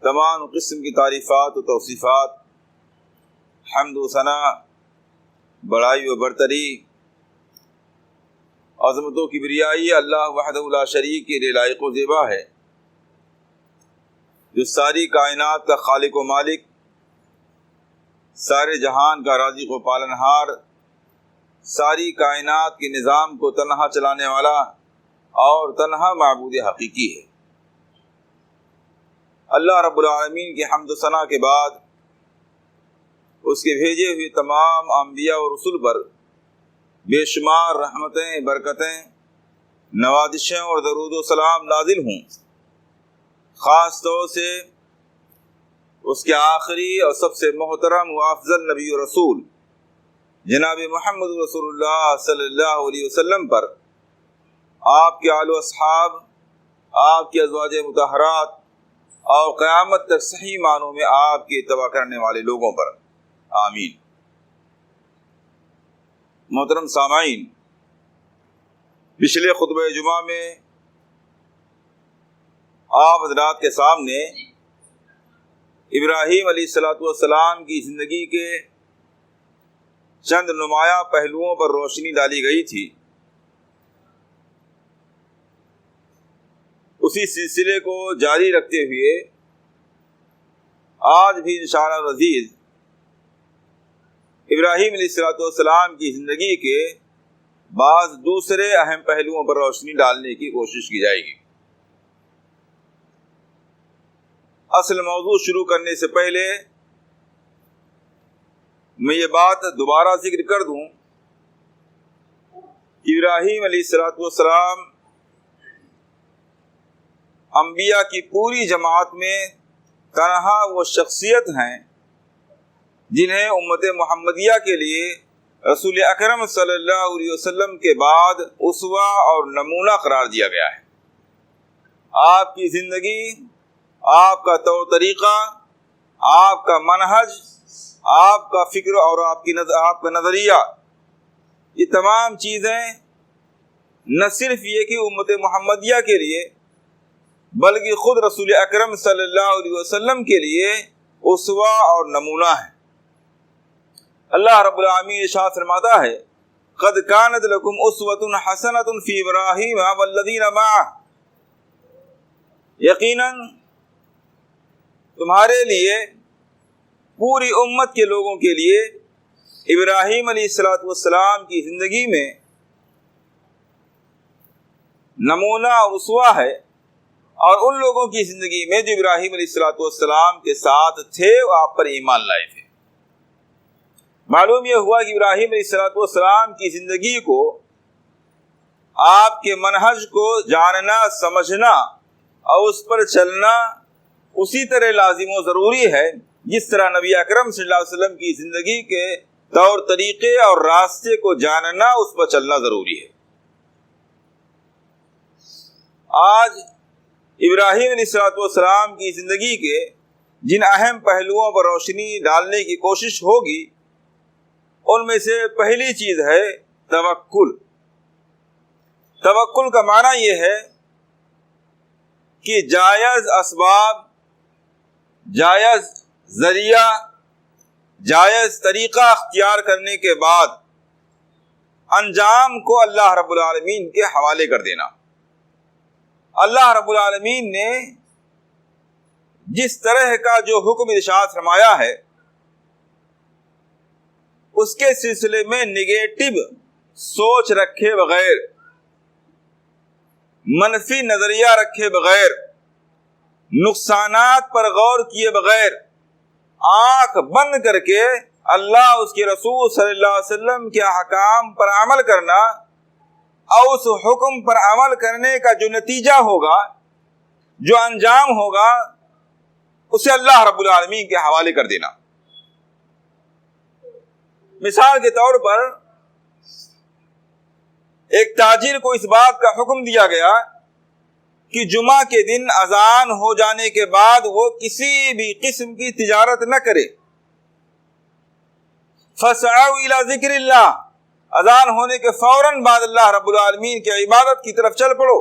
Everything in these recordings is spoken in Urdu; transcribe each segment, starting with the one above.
تمام قسم کی تعریفات و توصیفات، حمد و ثنا، بڑائی و برتری، عظمت و کبریائی اللہ وحدہ لا شریک کے لیے لائق و زیبا ہے، جو ساری کائنات کا خالق و مالک، سارے جہان کا رازق و پالنہار، ساری کائنات کے نظام کو تنہا چلانے والا اور تنہا معبود حقیقی ہے۔ اللہ رب العالمین کے حمد و ثنا کے بعد اس کے بھیجے ہوئے تمام انبیاء و رسول پر بے شمار رحمتیں، برکتیں، نوازشیں اور درود و سلام نازل ہوں۔ خاص طور سے اس کے آخری اور سب سے محترم و افضل نبی و رسول جناب محمد رسول اللہ صلی اللہ علیہ وسلم پر، آپ کے آل و اصحاب، آپ کی ازواج مطہرات اور قیامت تک صحیح معنوں میں آپ کی اتباع کرنے والے لوگوں پر، آمین۔ محترم سامعین، پچھلے خطبہ جمعہ میں آپ حضرات کے سامنے ابراہیم علیہ السلام کی زندگی کے چند نمایاں پہلوؤں پر روشنی ڈالی گئی تھی۔ اسی سلسلے کو جاری رکھتے ہوئے آج بھی انشاءاللہ العزیز ابراہیم علیہ السلام کی زندگی کے بعض دوسرے اہم پہلوؤں پر روشنی ڈالنے کی کوشش کی جائے گی۔ اصل موضوع شروع کرنے سے پہلے میں یہ بات دوبارہ ذکر کر دوں کہ ابراہیم علیہ السلام انبیاء کی پوری جماعت میں تنہا وہ شخصیت ہیں جنہیں امت محمدیہ کے لیے رسول اکرم صلی اللہ علیہ وسلم کے بعد اسوہ اور نمونہ قرار دیا گیا ہے۔ آپ کی زندگی، آپ کا طور طریقہ، آپ کا منہج، آپ کا فکر اور آپ کا نظریہ، یہ تمام چیزیں نہ صرف یہ کہ امت محمدیہ کے لیے بلکہ خود رسول اکرم صلی اللہ علیہ وسلم کے لیے اسوہ اور نمونہ ہے۔ اللہ رب العالمین ارشاد فرماتا ہے قد کانت لکم اسوۃ حسنۃ فی ابراہیم والذین معہ، یقیناً تمہارے لیے، پوری امت کے لوگوں کے لیے ابراہیم علیہ السلام کی زندگی میں نمونہ اور اسوہ ہے، اور ان لوگوں کی زندگی میں جو ابراہیم علیہ السلام کے ساتھ تھے وہ آپ پر ایمان لائے تھے۔ معلوم یہ ہوا کہ ابراہیم علیہ السلام کی زندگی کو، آپ کے منہج کو جاننا، سمجھنا اور اس پر چلنا اسی طرح لازم و ضروری ہے جس طرح نبی اکرم صلی اللہ علیہ وسلم کی زندگی کے طور طریقے اور راستے کو جاننا، اس پر چلنا ضروری ہے۔ آج ابراہیم علیہ السلام کی زندگی کے جن اہم پہلوؤں پر روشنی ڈالنے کی کوشش ہوگی، ان میں سے پہلی چیز ہے توکل۔ توکل کا معنی یہ ہے کہ جائز اسباب، جائز ذریعہ، جائز طریقہ اختیار کرنے کے بعد انجام کو اللہ رب العالمین کے حوالے کر دینا۔ اللہ رب العالمین نے جس طرح کا جو حکم ارشاد فرمایا ہے، اس کے سلسلے میں نگیٹو سوچ رکھے بغیر، منفی نظریہ رکھے بغیر، نقصانات پر غور کیے بغیر، آنکھ بند کر کے اللہ اس کے رسول صلی اللہ علیہ وسلم کے احکام پر عمل کرنا، اور اس حکم پر عمل کرنے کا جو نتیجہ ہوگا، جو انجام ہوگا، اسے اللہ رب العالمین کے حوالے کر دینا۔ مثال کے طور پر ایک تاجر کو اس بات کا حکم دیا گیا کہ جمعہ کے دن اذان ہو جانے کے بعد وہ کسی بھی قسم کی تجارت نہ کرے۔ فَاسْعَوْا إِلَى ذِكْرِ اللَّهِ، اذان ہونے کے فوراً بعد اللہ رب العالمین کی عبادت کی طرف چل پڑو۔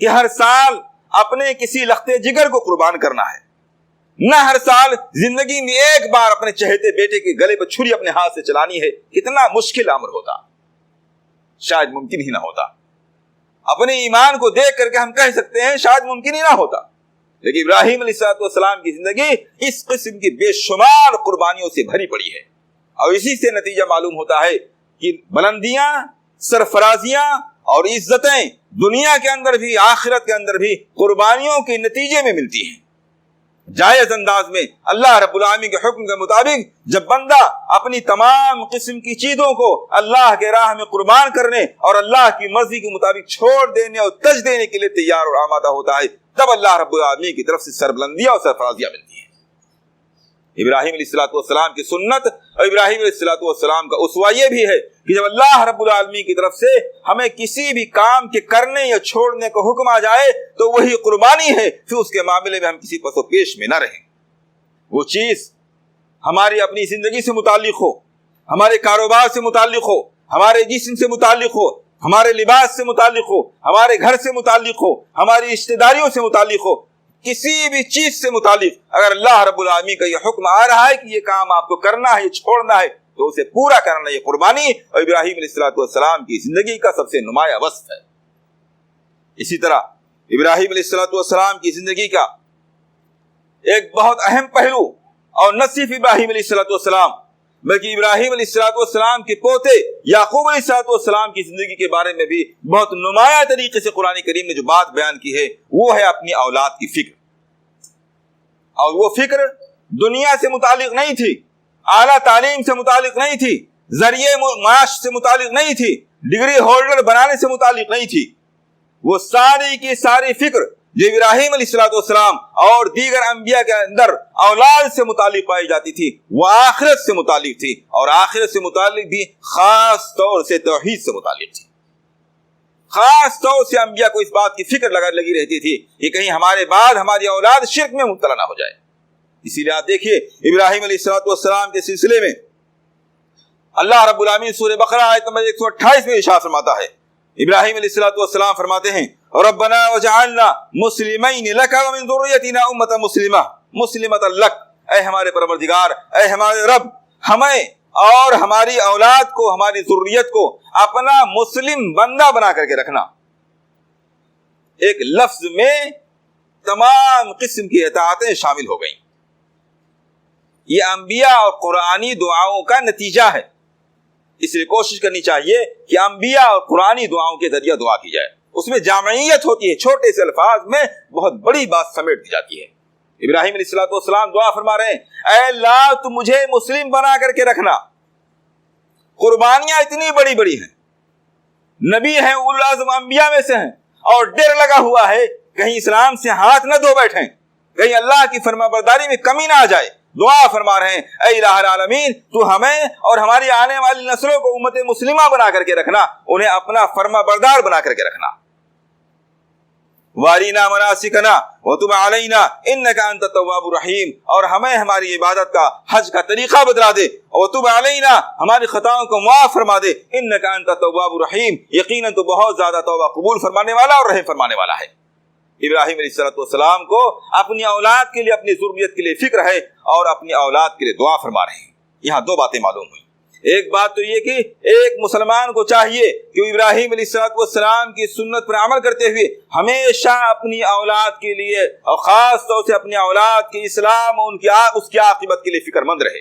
کہ ہر سال اپنے کسی لختے جگر کو قربان کرنا ہے، نہ ہر سال زندگی میں ایک بار اپنے چہیتے بیٹے کے گلے پر چھری اپنے ہاتھ سے چلانی ہے۔ کتنا مشکل امر ہوتا، شاید ممکن ہی نہ ہوتا۔ اپنے ایمان کو دیکھ کر کے ہم کہہ سکتے ہیں شاید ممکن ہی نہ ہوتا، لیکن ابراہیم علیہ السلام کی زندگی اس قسم کی بے شمار قربانیوں سے بھری پڑی ہے، اور اسی سے نتیجہ معلوم ہوتا ہے کہ بلندیاں، سرفرازیاں اور عزتیں دنیا کے اندر بھی آخرت کے اندر بھی قربانیوں کے نتیجے میں ملتی ہیں۔ جائز انداز میں اللہ رب العالمین کے حکم کے مطابق جب بندہ اپنی تمام قسم کی چیزوں کو اللہ کے راہ میں قربان کرنے اور اللہ کی مرضی کے مطابق چھوڑ دینے اور تج دینے کے لیے تیار اور آمادہ ہوتا ہے، تب اللہ رب العالمین کی طرف سے سربلندیاں اور سرفرازیاں ملتی ہیں۔ ابراہیم علیہ السلام کی سنت اور ابراہیم علیہ السلام کا اسوہ یہ بھی ہے کہ جب اللہ رب العالمین کی طرف سے ہمیں کسی بھی کام کے کرنے یا چھوڑنے کا حکم آ جائے تو وہی قربانی ہے، پھر اس کے معاملے میں ہم کسی پس و پیش میں نہ رہیں۔ وہ چیز ہماری اپنی زندگی سے متعلق ہو، ہمارے کاروبار سے متعلق ہو، ہمارے جسم سے متعلق ہو، ہمارے لباس سے متعلق ہو، ہمارے گھر سے متعلق ہو، ہماری رشتہ داریوں سے متعلق ہو، کسی بھی چیز سے متعلق اگر اللہ رب العالمین کا یہ حکم آ رہا ہے کہ یہ کام آپ کو کرنا ہے، یہ چھوڑنا ہے، تو اسے پورا کرنا یہ قربانی اور ابراہیم علیہ السلام کی زندگی کا سب سے نمایاں وصف ہے۔ اسی طرح ابراہیم علیہ السلام کی زندگی کا ایک بہت اہم پہلو، اور نہ صرف ابراہیم علیہ السلام بلکہ ابراہیم علیہ السلام کے پوتے یعقوب علیہ السلام کی زندگی کے بارے میں بھی بہت نمایاں طریقے سے قرآن کریم نے جو بات بیان کی ہے وہ ہے اپنی اولاد کی فکر۔ اور وہ فکر دنیا سے متعلق نہیں تھی، اعلیٰ تعلیم سے متعلق نہیں تھی، ذریعے معاش سے متعلق نہیں تھی، ڈگری ہولڈر بنانے سے متعلق نہیں تھی۔ وہ ساری کی ساری فکر جو ابراہیم علیہ السلام اور دیگر انبیاء کے اندر اولاد سے متعلق پائی جاتی تھی وہ آخرت سے متعلق تھی، اور آخرت سے متعلق بھی خاص طور سے توحید سے متعلق تھی۔ خاص طور سے انبیاء کو اس بات کی فکر لگی رہتی تھی کہ کہیں ہمارے بعد ہماری اولاد شرک میں مبتلا نہ ہو جائے۔ اسی لیے آپ دیکھیے ابراہیم علیہ السلام کے سلسلے میں اللہ رب العالمین سورہ بقرہ آیت نمبر 128 میں ارشاد فرماتا ہے۔ ابراہیم علیہ السلام فرماتے ہیں ربنا وجعلنا مسلمین لک ومن ذریتنا امۃ مسلمۃ لک، اے ہمارے پروردگار، اے ہمارے رب، ہمیں اور ہماری اولاد کو، ہماری ذریت کو اپنا مسلم بندہ بنا کر کے رکھنا۔ ایک لفظ میں تمام قسم کی اطاعتیں شامل ہو گئیں۔ یہ انبیاء اور قرآنی دعاؤں کا نتیجہ ہے، اس لیے کوشش کرنی چاہیے کہ انبیاء اور قرآنی دعاؤں کے ذریعہ دعا کی جائے۔ اس میں جامعیت ہوتی ہے، چھوٹے سے الفاظ میں بہت بڑی بات سمیٹ دی جاتی ہے۔ ابراہیم علیہ السلام دعا فرما رہے ہیں اے اللہ تو مجھے مسلم بنا کر کے رکھنا۔ قربانیاں اتنی بڑی بڑی ہیں، نبی ہیں، اولو العزم انبیاء میں سے ہیں، اور ڈر لگا ہوا ہے کہیں اسلام سے ہاتھ نہ دھو بیٹھیں، کہیں اللہ کی فرما برداری میں کمی نہ آ جائے۔ دعا فرما رہے ہیں اے الہ العالمین تو ہمیں اور ہماری آنے والی نسلوں کو امت مسلمہ بنا کر کے رکھنا، انہیں اپنا فرما بردار بنا کر کے رکھنا۔ وارینا مناسکنا وتب علینا انک انت التواب الرحیم، اور ہمیں ہماری عبادت کا، حج کا طریقہ بتلا دے، وتب علینا ہماری خطاؤں کو معاف فرما دے، انک انت التواب الرحیم، یقیناً تو بہت زیادہ توبہ قبول فرمانے والا اور رحم فرمانے والا ہے۔ ابراہیم علیہ السلام کو اپنی اولاد کے لیے، اپنی ذریت کے لیے فکر ہے، اور اپنی اولاد کے لیے دعا فرما رہے ہیں۔ یہاں دو باتیں معلوم ہوئی۔ ایک بات تو یہ کہ ایک مسلمان کو چاہیے کہ وہ ابراہیم علیہ السلام کی سنت پر عمل کرتے ہوئے ہمیشہ اپنی اولاد کے لیے، اور خاص طور سے اپنی اولاد کے اسلام اور اس کی عاقبت کے لیے فکر مند رہے۔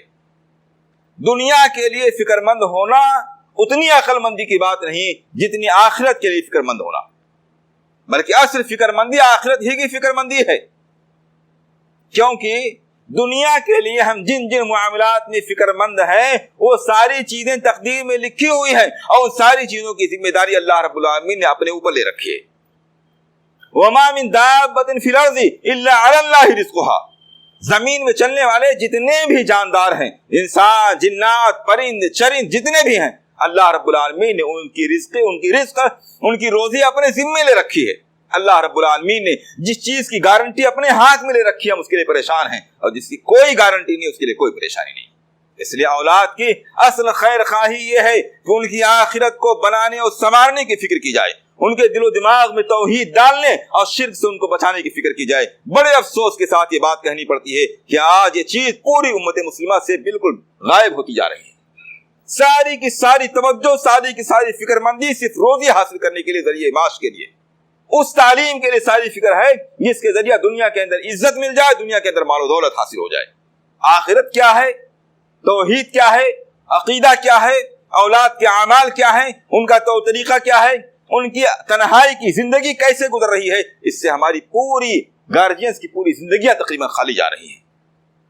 دنیا کے لیے فکر مند ہونا اتنی عقل مندی کی بات نہیں جتنی آخرت کے لیے فکر مند ہونا، بلکہ اصل فکر مندی آخرت ہی کی فکر مندی ہے، کیونکہ دنیا کے لیے ہم جن جن معاملات میں فکر مند ہیں وہ ساری چیزیں تقدیر میں لکھی ہوئی ہیں، اور ان ساری چیزوں کی ذمہ داری اللہ رب العالمین نے اپنے اوپر لے رکھی ہے۔ وَمَا مِن دَابَّةٍ فِي الْأَرْضِ إِلَّا عَلَى اللَّهِ رِزْقُهَا، زمین میں چلنے والے جتنے بھی جاندار ہیں، انسان، جنات، پرند، چرند، جتنے بھی ہیں، اللہ رب العالمین نے ان کی رزق، ان کی روزی اپنے ذمے لے رکھی ہے۔ اللہ رب العالمین نے جس چیز کی گارنٹی اپنے ہاتھ میں لے رکھی ہے ہم اس کے لیے پریشان ہیں، اور جس کی کوئی گارنٹی نہیں اس کے لیے کوئی پریشانی نہیں۔ اس لیے اولاد کی اصل خیر خواہی یہ ہے کہ ان کی آخرت کو بنانے اور سنوارنے کی فکر کی جائے، ان کے دل و دماغ میں توحید ڈالنے اور شرک سے ان کو بچانے کی فکر کی جائے۔ بڑے افسوس کے ساتھ یہ بات کہنی پڑتی ہے کہ آج یہ چیز پوری امت مسلمہ سے بالکل غائب ہوتی جا رہی ہے۔ ساری کی ساری توجہ، ساری کی ساری فکر مندی صرف روزی حاصل کرنے کے لیے، ذریعہ معاش کے لیے، اس تعلیم کے لیے ساری فکر ہے جس کے ذریعہ دنیا کے اندر عزت مل جائے، دنیا کے اندر مال و دولت حاصل ہو جائے۔ آخرت کیا ہے، توحید کیا ہے، عقیدہ کیا ہے، اولاد کے اعمال کیا ہیں، ان کا طور طریقہ کیا ہے، ان کی تنہائی کی زندگی کیسے گزر رہی ہے، اس سے ہماری پوری گارجینز کی پوری زندگیاں تقریباً خالی جا رہی ہیں۔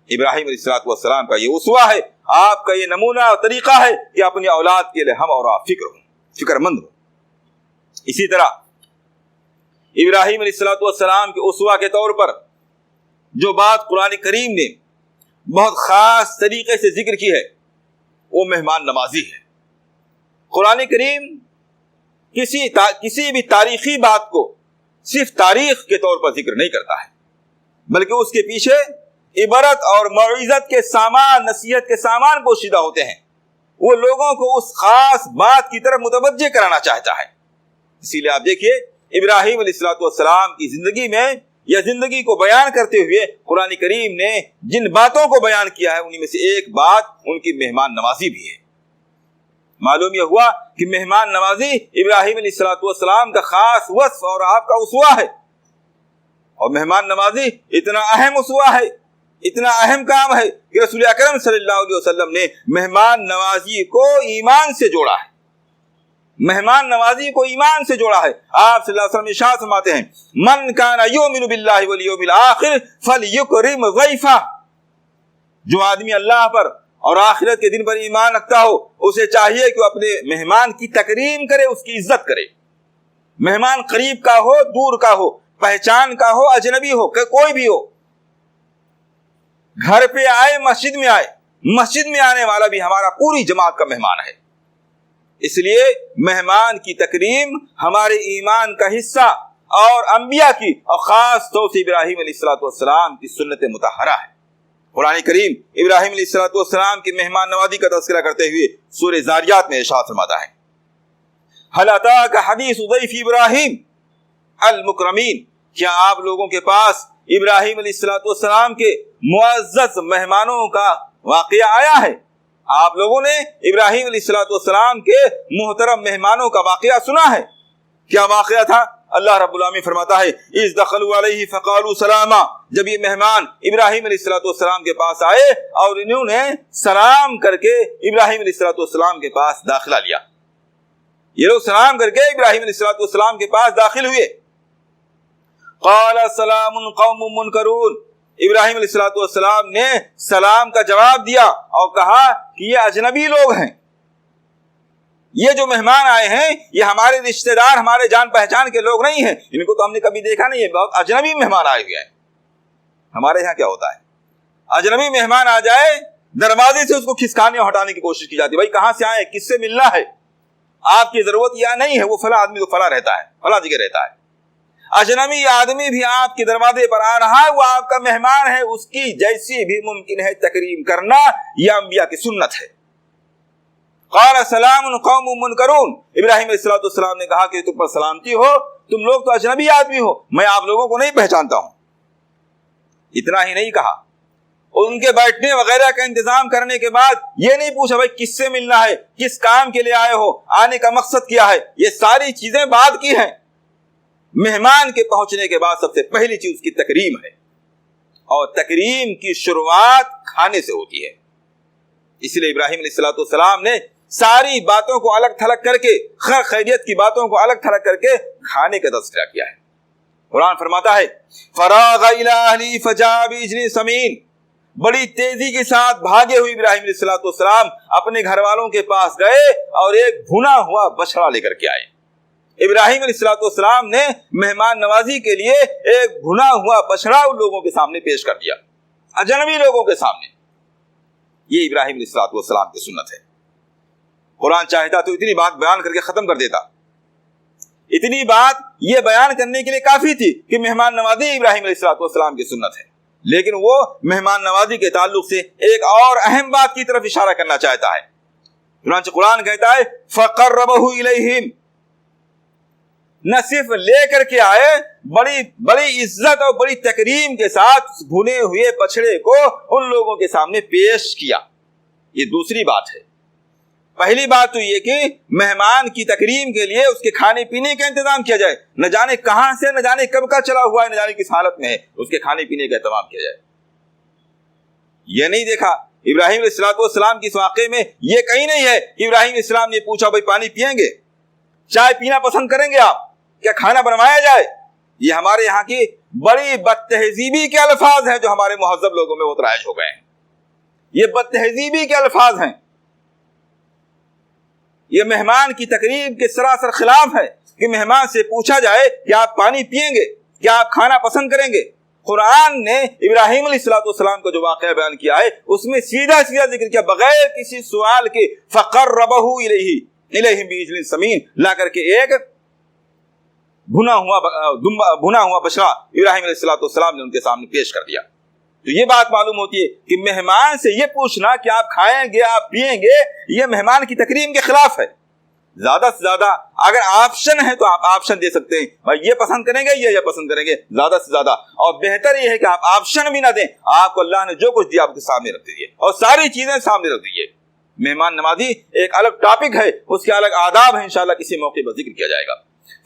ابراہیم علیہ السلام کا یہ اسوہ ہے، آپ کا یہ نمونہ اور طریقہ ہے کہ اپنی اولاد کے لیے ہم اور آپ فکر مند ہوں۔ اسی طرح ابراہیم علیہ السلام کے اسوہ کے طور پر جو بات قرآن کریم نے بہت خاص طریقے سے ذکر کی ہے وہ مہمان نوازی ہے۔ قرآن کریم کسی بھی تاریخی بات کو صرف تاریخ کے طور پر ذکر نہیں کرتا ہے، بلکہ اس کے پیچھے عبرت اور موعظت کے سامان، نصیحت کے سامان پوشیدہ ہوتے ہیں۔ وہ لوگوں کو اس خاص بات کی طرف متوجہ کرانا چاہتا ہے۔ اسی لیے آپ دیکھیے ابراہیم علیہ السلام کی زندگی میں یا زندگی کو بیان کرتے ہوئے قرآن کریم نے جن باتوں کو بیان کیا ہے انہی میں سے ایک بات ان کی مہمان نوازی بھی ہے۔ معلوم یہ ہوا کہ مہمان نوازی ابراہیم علیہ السلام کا خاص وصف اور آپ کا اسوہ ہے، اور مہمان نوازی اتنا اہم اسوہ ہے، اتنا اہم کام ہے کہ رسول اکرم صلی اللہ علیہ وسلم نے مہمان نوازی کو ایمان سے جوڑا ہے۔ مہمان نوازی کو ایمان سے جوڑا ہے۔ آپ صلی اللہ علیہ وسلم ارشاد فرماتے ہیں من کان یؤمن باللہ والیوم الآخر فلیکرم ضیفہ، جو آدمی اللہ پر اور آخرت کے دن پر ایمان رکھتا ہو اسے چاہیے کہ وہ اپنے مہمان کی تکریم کرے، اس کی عزت کرے۔ مہمان قریب کا ہو، دور کا ہو، پہچان کا ہو، اجنبی ہو، کہ کوئی بھی ہو، گھر پہ آئے، مسجد میں آئے، مسجد میں آنے والا بھی ہمارا پوری جماعت کا مہمان ہے۔ اس لیے مہمان کی تکریم ہمارے ایمان کا حصہ اور انبیاء کی اور خاص طور سے ابراہیم علیہ السلام کی سنت مطہرہ ہے۔ قرآن کریم ابراہیم علیہ السلام کی مہمان نوازی کا تذکرہ کرتے ہوئے سورہ زاریات میں ارشاد فرماتا ہے هل اتاک حدیث ضیف ابراہیم المکرمین، کیا آپ لوگوں کے پاس ابراہیم علیہ السلام کے معزز مہمانوں کا واقعہ آیا ہے؟ آپ لوگوں نے ابراہیم علیہ السلام کے محترم مہمانوں کا واقعہ سنا ہے؟ کیا واقعہ تھا؟ اللہ رب العالمین فرماتا ہے اذ دخلوا علیہ فقالوا سلاما، جب یہ مہمان ابراہیم علیہ السلام کے پاس آئے اور انہوں نے سلام کر کے ابراہیم علیہ السلام کے پاس داخلہ لیا۔ یہ لوگ سلام کر کے ابراہیم علیہ السلام کے پاس داخل ہوئے۔ قال سلام قوم منکرون، ابراہیم علیہ السلام نے سلام کا جواب دیا اور کہا کہ یہ اجنبی لوگ ہیں، یہ جو مہمان آئے ہیں یہ ہمارے رشتہ دار، ہمارے جان پہچان کے لوگ نہیں ہیں، ان کو تو ہم نے کبھی دیکھا نہیں ہے، بہت اجنبی مہمان آئے ہوئے ہیں۔ ہمارے یہاں کیا ہوتا ہے، اجنبی مہمان آ جائے دروازے سے اس کو کھسکانے اور ہٹانے کی کوشش کی جاتی ہے، بھائی کہاں سے آئے، کس سے ملنا ہے، آپ کی ضرورت یا نہیں ہے، وہ فلاں آدمی تو فلاں رہتا ہے، فلاں جگہ رہتا ہے۔ اجنبی آدمی بھی آپ کے دروازے پر آ رہا ہے، وہ آپ کا مہمان ہے، اس کی جیسی بھی ممکن ہے تکریم کرنا، یہ انبیاء کی سنت ہے۔ قال سلام قوم منکرون، ابراہیم علیہ السلام نے کہا کہ تم پر سلامتی ہو، تم لوگ تو اجنبی آدمی ہو، میں آپ لوگوں کو نہیں پہچانتا ہوں۔ اتنا ہی نہیں کہا، ان کے بیٹھنے وغیرہ کا انتظام کرنے کے بعد یہ نہیں پوچھا بھائی کس سے ملنا ہے، کس کام کے لیے آئے ہو، آنے کا مقصد کیا ہے، یہ ساری چیزیں بعد کی ہیں۔ مہمان کے پہنچنے کے بعد سب سے پہلی چیز اس کی تکریم ہے، اور تکریم کی شروعات کھانے سے ہوتی ہے۔ اس لیے ابراہیم علیہ السلام نے ساری باتوں کو الگ تھلگ کر کے، خیر خیریت کی باتوں کو الگ تھلگ کر کے کھانے کا تذکرہ کیا ہے۔ قرآن فرماتا ہے فراغ الی اہلی فجاء بعجل سمین، بڑی تیزی کے ساتھ بھاگے ہوئے ابراہیم علیہ السلام اپنے گھر والوں کے پاس گئے اور ایک بھنا ہوا بچڑا لے کر کے آئے۔ ابراہیم علیہ السلام نے مہمان نوازی کے لیے ایک بھنا ہوا بچڑا ان لوگوں کے سامنے پیش کر دیا، اجنبی لوگوں کے سامنے۔ یہ ابراہیم علیہ السلام کی سنت ہے۔ قرآن چاہتا تو اتنی بات بیان کر کے ختم کر دیتا، اتنی بات یہ بیان کرنے کے لیے کافی تھی کہ مہمان نوازی ابراہیم علیہ السلام کی سنت ہے، لیکن وہ مہمان نوازی کے تعلق سے ایک اور اہم بات کی طرف اشارہ کرنا چاہتا ہے۔ چنانچہ قرآن کہتا ہے فَقَرَّبَهُ إِلَيْهِمْ، نہ صرف لے کر کے آئے، بڑی بڑی عزت اور بڑی تکریم کے ساتھ بھنے ہوئے بچڑے کو ان لوگوں کے سامنے پیش کیا۔ یہ دوسری بات ہے۔ پہلی بات تو یہ کہ مہمان کی تکریم کے لیے اس کے کھانے پینے کا انتظام کیا جائے، نہ جانے کہاں سے، نہ جانے کب کا چلا ہوا ہے، نہ جانے کس حالت میں ہے، اس کے کھانے پینے کا انتظام کیا جائے۔ یہ نہیں دیکھا ابراہیم علیہ السلام کی اس واقعے میں، یہ کہیں نہیں ہے کہ ابراہیم علیہ السلام نے پوچھا بھائی پانی پئیں گے، چائے پینا پسند کریں گے آپ، کیا کھانا بنوایا جائے؟ یہ ہمارے یہاں کی بڑی بد تہذیبی کے الفاظ ہیں جو ہمارے مہذب لوگوں میں وہ رائج ہو گئے ہیں۔ یہ بد تہذیبی کے الفاظ ہیں، یہ مہمان کی تقریب کے سراسر خلاف ہے کہ مہمان سے پوچھا جائے کہ آپ پانی پیئیں گے، کیا آپ کھانا پسند کریں گے۔ قرآن نے ابراہیم علیہ السلام کا جو واقعہ بیان کیا ہے اس میں سیدھا سیدھا ذکر کیا بغیر کسی سوال کے، فَقَرَّبَهُ إِلَيْهِمْ بِعِجْلٍ سَمِينٍ، لا کر کے ایک بھنا ہوا بچڑا ابراہیم علیہ السلام نے ان کے سامنے پیش کر دیا۔ تو یہ بات معلوم ہوتی ہے کہ مہمان سے یہ پوچھنا کہ آپ کھائیں گے، آپ پئیں گے، یہ مہمان کی تکریم کے خلاف ہے۔ زیادہ سے زیادہ اگر آپشن ہے تو آپ آپشن دے سکتے ہیں، بھائی یہ پسند کریں گے، یہ پسند کریں گے، زیادہ سے زیادہ۔ اور بہتر یہ ہے کہ آپ آپشن بھی نہ دیں، آپ کو اللہ نے جو کچھ دیا آپ کے سامنے رکھ دیجیے اور ساری چیزیں سامنے رکھ دیجیے۔ مہمان نوازی ایک الگ ٹاپک ہے، اس کے الگ آداب ہیں، انشاءاللہ کسی موقع پر ذکر کیا جائے گا۔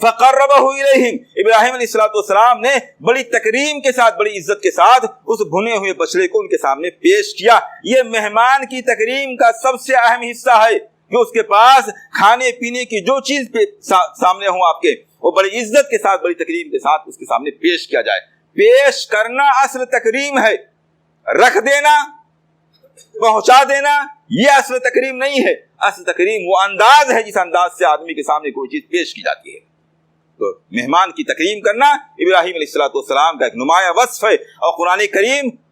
فَقَرَّبَهُ إِلَيْهِمْ، ابراہیم علیہ السلام نے بڑی تکریم کے ساتھ، بڑی عزت کے ساتھ اس بھنے ہوئے بچڑے کو ان کے سامنے پیش کیا۔ یہ مہمان کی تکریم کا سب سے اہم حصہ ہے کہ اس کے پاس کھانے پینے کی جو چیز سامنے ہوں آپ کے، وہ بڑی عزت کے ساتھ، بڑی تکریم کے ساتھ اس کے سامنے پیش کیا جائے۔ پیش کرنا اصل تکریم ہے، رکھ دینا، پہنچا دینا یہ اصل تکریم نہیں ہے۔ اصل تکریم وہ انداز ہے جس انداز سے آدمی کے سامنے کوئی چیز پیش کی جاتی ہے۔ تو مہمان کی تکریم کرنا ابراہیم علیہ السلام کا ایک نمایاں وصف ہے، اور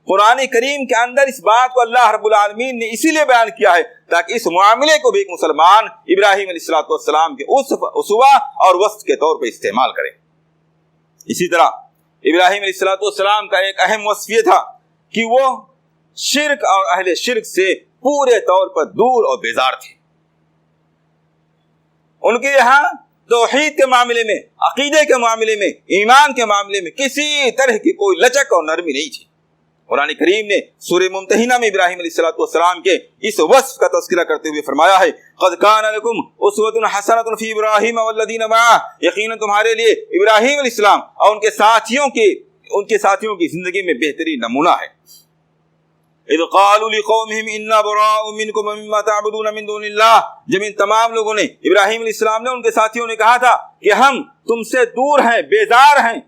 قرآن کریم کے اندر اس بات کو اللہ رب العالمین نے اسی لیے بیان کیا ہے تاکہ اس معاملے کو بھی ایک مسلمان ابراہیم علیہ السلام کے اسوہ اور وصف کے طور پر استعمال کرے۔ اسی طرح ابراہیم علیہ السلام کا ایک اہم وصف یہ تھا کہ وہ شرک اور اہل شرک سے پورے طور پر دور اور بیزار تھے۔ ان کے یہاں توحید کے معاملے میں، عقیدے کے معاملے میں، ایمان کے معاملے میں کسی طرح کی کوئی لچک اور نرمی نہیں تھی۔ قرآن کریم نے سورہ ممتحنہ میں ابراہیم علیہ السلام کے اس وصف کا تذکرہ کرتے ہوئے فرمایا ہے قَدْ كَانَ لَكُمْ أُسْوَةٌ حَسَنَةٌ فِي إِبْرَاهِيمَ وَالَّذِينَ مَعَهُ، یقیناً تمہارے لیے ابراہیم علیہ السلام اور ان کے ساتھیوں کی زندگی میں بہترین نمونہ ہے۔ اذ قالوا لقومهم انا براء منكم ومما تعبدون من دون اللہ، جب ان تمام لوگوں نے، ابراہیم علیہ السلام نے ان کے ساتھیوں نے کہا تھا کہ ہم تم سے دور ہیں، بیزار ہیں،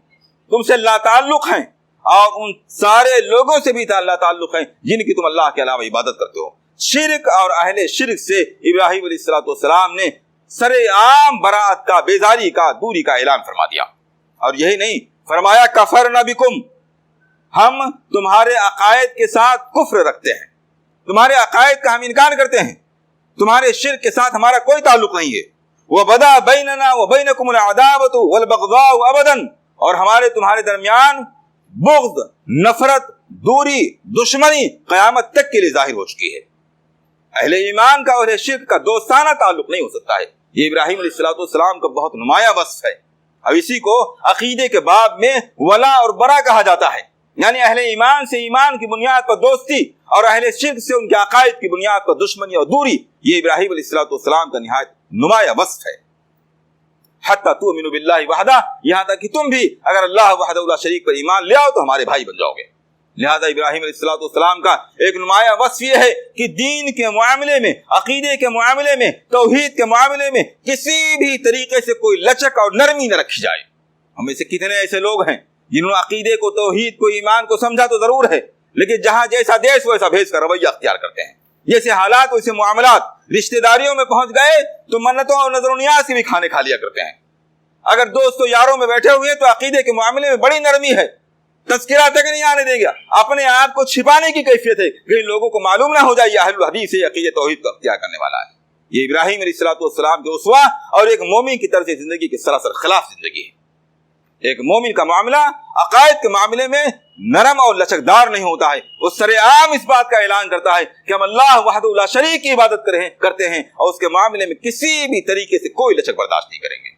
تم سے لا تعلق ہیں، اور ان سارے لوگوں سے بھی لا تعلق ہیں جن کی تم اللہ کے علاوہ عبادت کرتے ہو۔ شرک اور اہل شرک سے ابراہیم علیہ السلام نے سر عام براءت کا، بیزاری کا، دوری کا اعلان فرما دیا۔ اور یہی نہیں، فرمایا کفرنا بکم، ہم تمہارے عقائد کے ساتھ کفر رکھتے ہیں، تمہارے عقائد کا ہم انکار کرتے ہیں، تمہارے شرک کے ساتھ ہمارا کوئی تعلق نہیں ہے۔ وَبَدَا بَيْنَنَا وَبَيْنَكُمُ الْعَدَاوَةُ وَالْبَغْضَاءُ أَبَدًا، اور ہمارے تمہارے درمیان بغض، نفرت، دوری، دشمنی قیامت تک کے لیے ظاہر ہو چکی ہے۔ اہل ایمان کا اور اہل شرک کا دوستانہ تعلق نہیں ہو سکتا ہے۔ یہ ابراہیم علیہ السلام کا بہت نمایاں وصف ہے۔ اب اسی کو عقیدے کے باب میں ولا اور برا کہا جاتا ہے، یعنی اہل ایمان سے ایمان کی بنیاد پر دوستی اور اہل شرک سے ان کے عقائد کی بنیاد پر دشمنی اور دوری، یہ ابراہیم علیہ السلام کا نہایت نمایاں وصف ہے۔ حتی تؤمنوا باللہ وحدہ، یہاں تک کہ تم بھی اگر اللہ وحدہ لا شریک پر ایمان لے آؤ تو ہمارے بھائی بن جاؤ گے۔ لہذا ابراہیم علیہ السلام کا ایک نمایاں وصف یہ ہے کہ دین کے معاملے میں، عقیدے کے معاملے میں، توحید کے معاملے میں کسی بھی طریقے سے کوئی لچک اور نرمی نہ رکھی جائے۔ ہم میں سے کتنے ایسے لوگ ہیں جنہوں نے عقیدے کو، توحید کو، ایمان کو سمجھا تو ضرور ہے، لیکن جہاں جیسا دیش ویسا بھیج کا رویہ اختیار کرتے ہیں۔ جیسے حالات ویسے معاملات، رشتہ داریوں میں پہنچ گئے تو منتوں اور نظر و نیاز کے بھی کھانے کھا لیا کرتے ہیں۔ اگر دوستوں یاروں میں بیٹھے ہوئے تو عقیدے کے معاملے میں بڑی نرمی ہے، تذکرہ تک نہیں آنے دے گا، اپنے آپ کو چھپانے کی کیفیت ہے کہ لوگوں کو معلوم نہ ہو جائے یہ اہل الحدیث ہے، عقیدے توحید کو اختیار کرنے والا ہے۔ یہ ابراہیم علیہ السلام کے اسوہ اور ایک مومن کی طرز زندگی کے سراسر خلاف زندگی ہے۔ ایک مومن کا معاملہ عقائد کے معاملے میں نرم اور لچکدار نہیں ہوتا ہے، وہ سر عام اس بات کا اعلان کرتا ہے کہ ہم اللہ وحدہ لا شریک کی عبادت کرتے ہیں اور اس کے معاملے میں کسی بھی طریقے سے کوئی لچک برداشت نہیں کریں گے۔